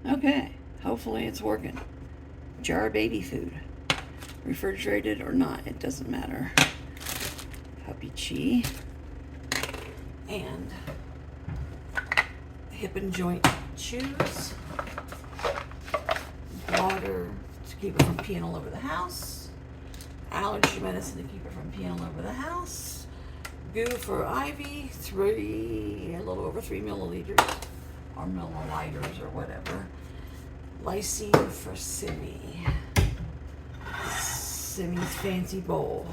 Okay, hopefully it's working. Jar of baby food. Refrigerated or not, it doesn't matter. Puppy Chi. And hip and joint chews. Water to keep it from peeing all over the house. Allergy medicine to keep it from peeing all over the house. Goo for Ivy, a little over 3 milliliters, or milliliters, or whatever. Lysine for Simi. Simi's fancy bowl.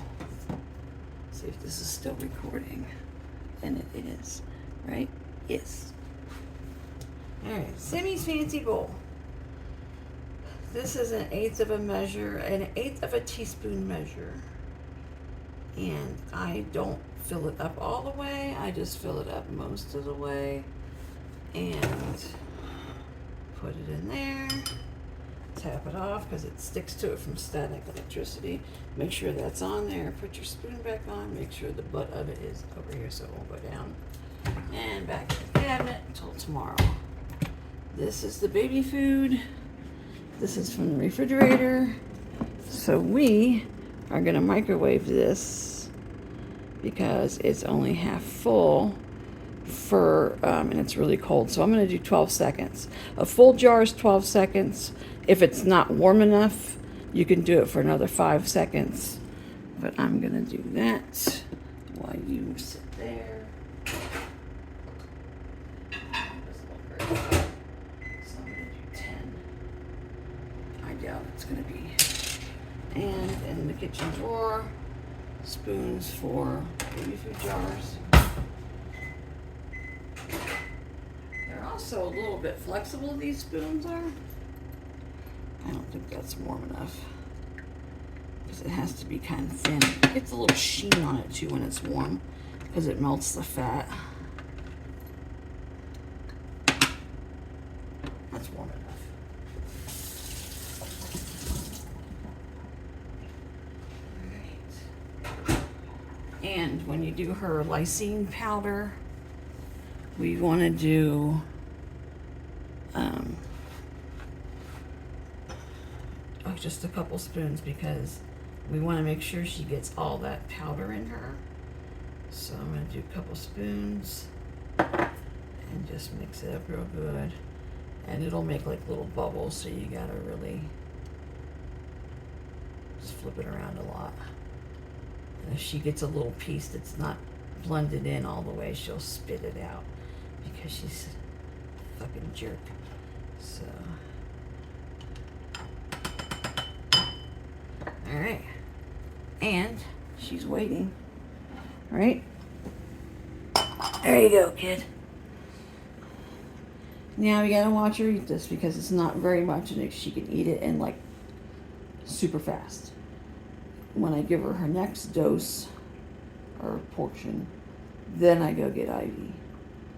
See if this is still recording. And it is, right? Yes. Alright, Simi's fancy bowl. This is an eighth of a teaspoon measure. And I don't fill it up all the way, I just fill it up most of the way. And put it in there. Tap it off because it sticks to it from static electricity. Make sure that's on there. Put your spoon back on. Make sure the butt of it is over here so it won't go down. And back in the cabinet until tomorrow. This is the baby food. This is from the refrigerator. So we are going to microwave this because it's only half full and it's really cold. So I'm going to do 12 seconds. A full jar is 12 seconds. If it's not warm enough, you can do it for another 5 seconds. But I'm going to do that while you sit there. Doubt it's going to be. And in the kitchen drawer, spoons for baby food jars. They're also a little bit flexible, these spoons are. I don't think that's warm enough because it has to be kind of thin. It gets a little sheen on it too when it's warm because it melts the fat. That's warm enough. And when you do her lysine powder, we want to do just a couple spoons because we want to make sure she gets all that powder in her. So I'm going to do a couple spoons and just mix it up real good. And it'll make like little bubbles, so you got to really just flip it around a lot. And if she gets a little piece that's not blended in all the way, she'll spit it out because she's a fucking jerk. So, all right. And she's waiting, right? There you go, kid. Now you gotta watch her eat this because it's not very much and she can eat it in like super fast. When I give her her next dose or portion, then I go get Ivy.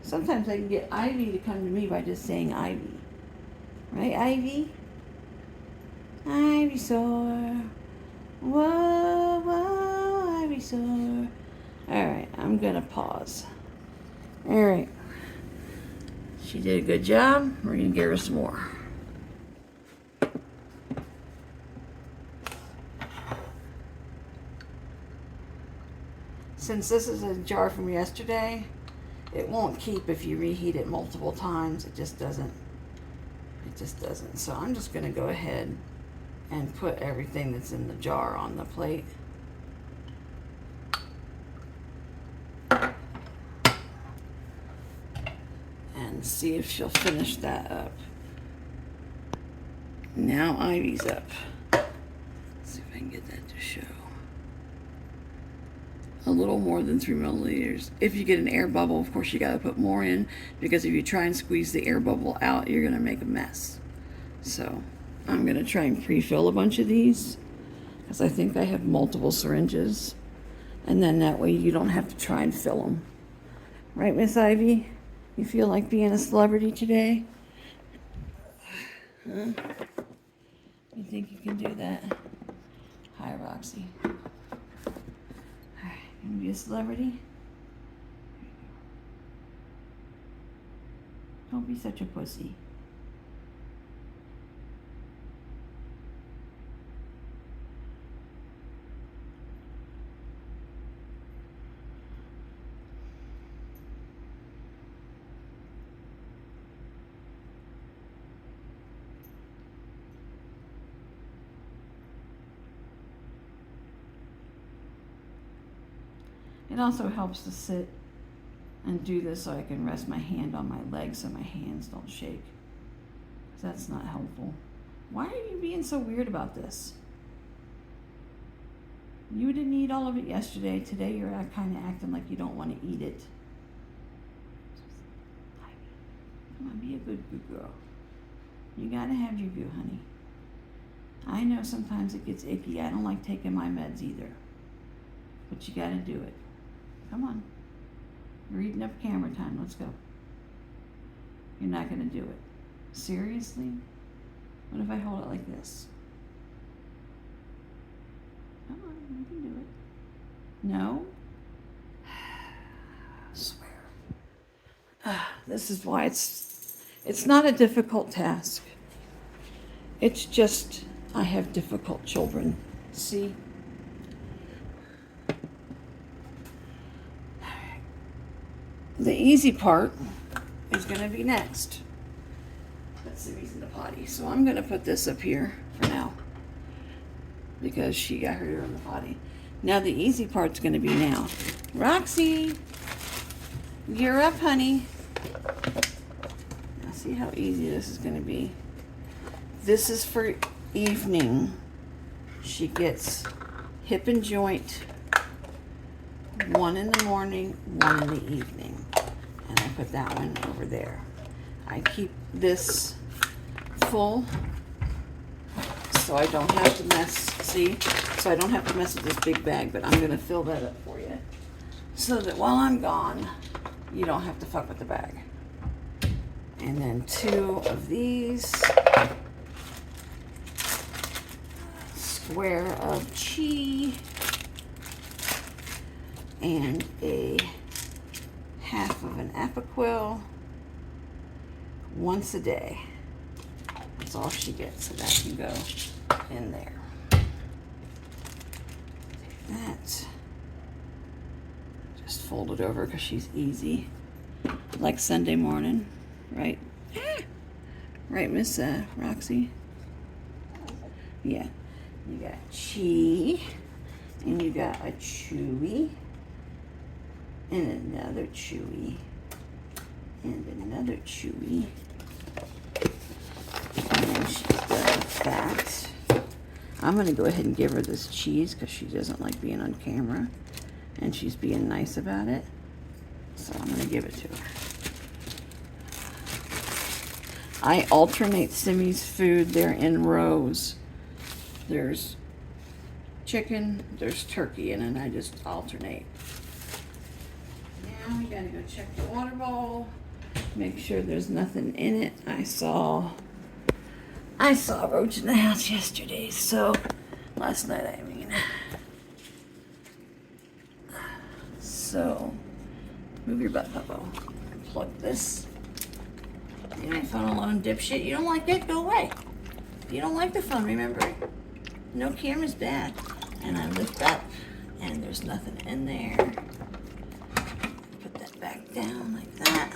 Sometimes I can get Ivy to come to me by just saying Ivy. Right, Ivy? Ivysaur. Whoa, whoa, Ivysaur. Alright, I'm gonna pause. Alright. She did a good job. We're gonna give her some more. Since this is a jar from yesterday, it won't keep if you reheat it multiple times. It just doesn't. So I'm just going to go ahead and put everything that's in the jar on the plate. And see if she'll finish that up. Now Ivy's up. Let's see if I can get that to show. A little more than 3 milliliters. If you get an air bubble, of course you got to put more in because if you try and squeeze the air bubble out, you're going to make a mess. So I'm going to try and pre-fill a bunch of these because I think I have multiple syringes, and then that way you don't have to try and fill them. Right, Miss Ivy? You feel like being a celebrity today? Huh? You think you can do that? Hi, Roxy. You be a celebrity? Don't be such a pussy. It also helps to sit and do this so I can rest my hand on my leg so my hands don't shake. 'Cause that's not helpful. Why are you being so weird about this? You didn't eat all of it yesterday. Today you're kind of acting like you don't want to eat it. Come on, be a good girl. You gotta have your goo, honey. I know sometimes it gets icky. I don't like taking my meds either. But you gotta do it. Come on. We're eating up camera time. Let's go. You're not gonna do it. Seriously? What if I hold it like this? Come on, you can do it. No? I swear. This is why it's not a difficult task. It's just I have difficult children. See? The easy part is going to be next. But Simi's in the potty, so I'm going to put this up here for now because she got her in the potty. Now the easy part's going to be now. Roxy, gear up, honey. Now see how easy this is going to be. This is for evening. She gets hip and joint, 1 in the morning, 1 in the evening. And I put that one over there. I keep this full so I don't have to mess, see? So I don't have to mess with this big bag, but I'm going to fill that up for you so that while I'm gone, you don't have to fuck with the bag. And then 2 of these. Square of chi. And a half of an Apoquil once a day. That's all she gets, so that can go in there. Take that. Just fold it over because she's easy. Like Sunday morning, right? Right, Miss Roxy? Yeah. You got chi, and you got a chewy, and another chewy, and another chewy. And then she's done with that. I'm going to go ahead and give her this cheese because she doesn't like being on camera. And she's being nice about it. So I'm going to give it to her. I alternate Simi's food. They're in rows. There's chicken, there's turkey, and then I just alternate. Now we gotta go check the water bowl, make sure there's nothing in it. I saw a roach in the house yesterday, so last night I mean. So move your butt, Puppo. Plug this. Leave my phone alone, dipshit. You don't like it? Go away. You don't like the phone, remember? No camera's bad. And I lift up, and there's nothing in there. Put that back down like that.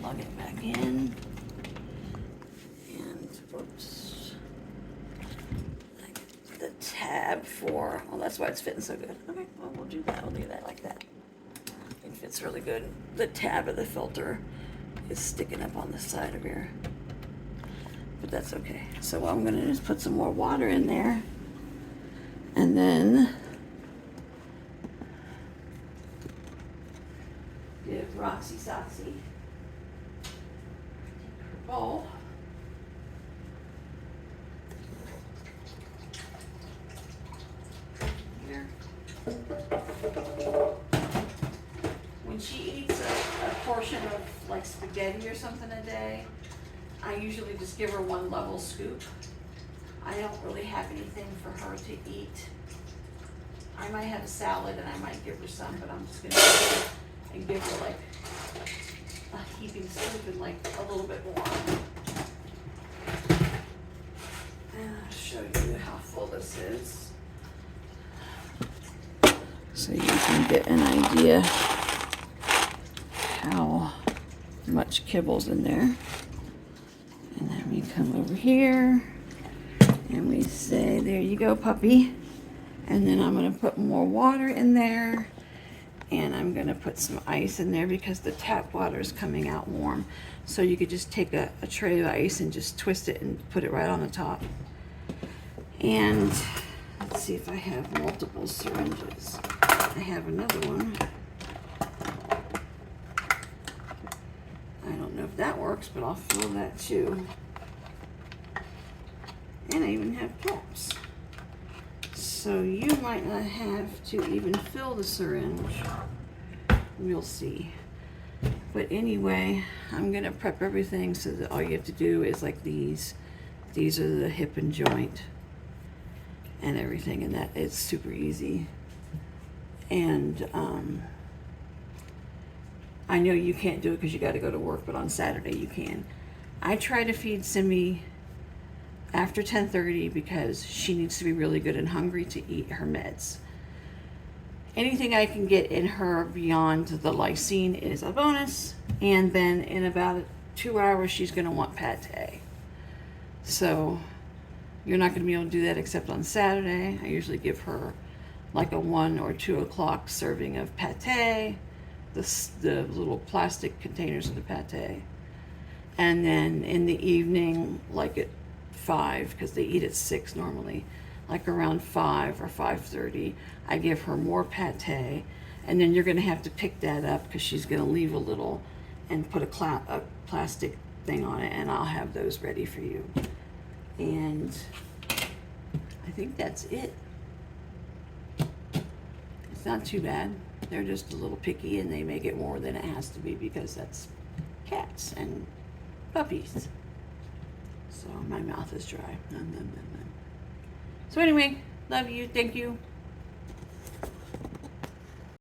Plug it back in. And, whoops. The tab for, well, that's why it's fitting so good. Okay, well, we'll do that. We'll do that like that. It fits really good. The tab of the filter is sticking up on the side of here. But that's okay. So what I'm going to do is put some more water in there. And then give Roxy Soxy her bowl. Here. When she eats a portion of like spaghetti or something a day, I usually just give her 1 level scoop. I don't really have anything for her to eat. I might have a salad and I might give her some, but I'm just gonna go ahead and give her like a heaping scoop and like a little bit more. And I'll show you how full this is, so you can get an idea how much kibble's in there. And then we come over here and we say, there you go, puppy. And then I'm going to put more water in there. And I'm going to put some ice in there because the tap water is coming out warm. So you could just take a tray of ice and just twist it and put it right on the top. And let's see if I have multiple syringes. I have another one. I don't know if that works, but I'll fill that too. And I even have caps. So you might not have to even fill the syringe. We'll see. But anyway, I'm gonna prep everything so that all you have to do is like these. These are the hip and joint and everything, and that it's super easy. And I know you can't do it because you got to go to work, but on Saturday you can. I try to feed Simi after 10:30 because she needs to be really good and hungry to eat her meds. Anything I can get in her beyond the lysine is a bonus. And then in about 2 hours, she's going to want pate. So you're not going to be able to do that except on Saturday. I usually give her like a 1 or 2 o'clock serving of pate, the little plastic containers of the pate. And then in the evening, like at 5, because they eat at 6 normally, like around 5 or 5:30, I give her more pate. And then you're going to have to pick that up because she's going to leave a little and put a plastic thing on it, and I'll have those ready for you. And I think that's it. It's not too bad. They're just a little picky and they make it more than it has to be because that's cats and puppies. So my mouth is dry. So anyway, love you. Thank you.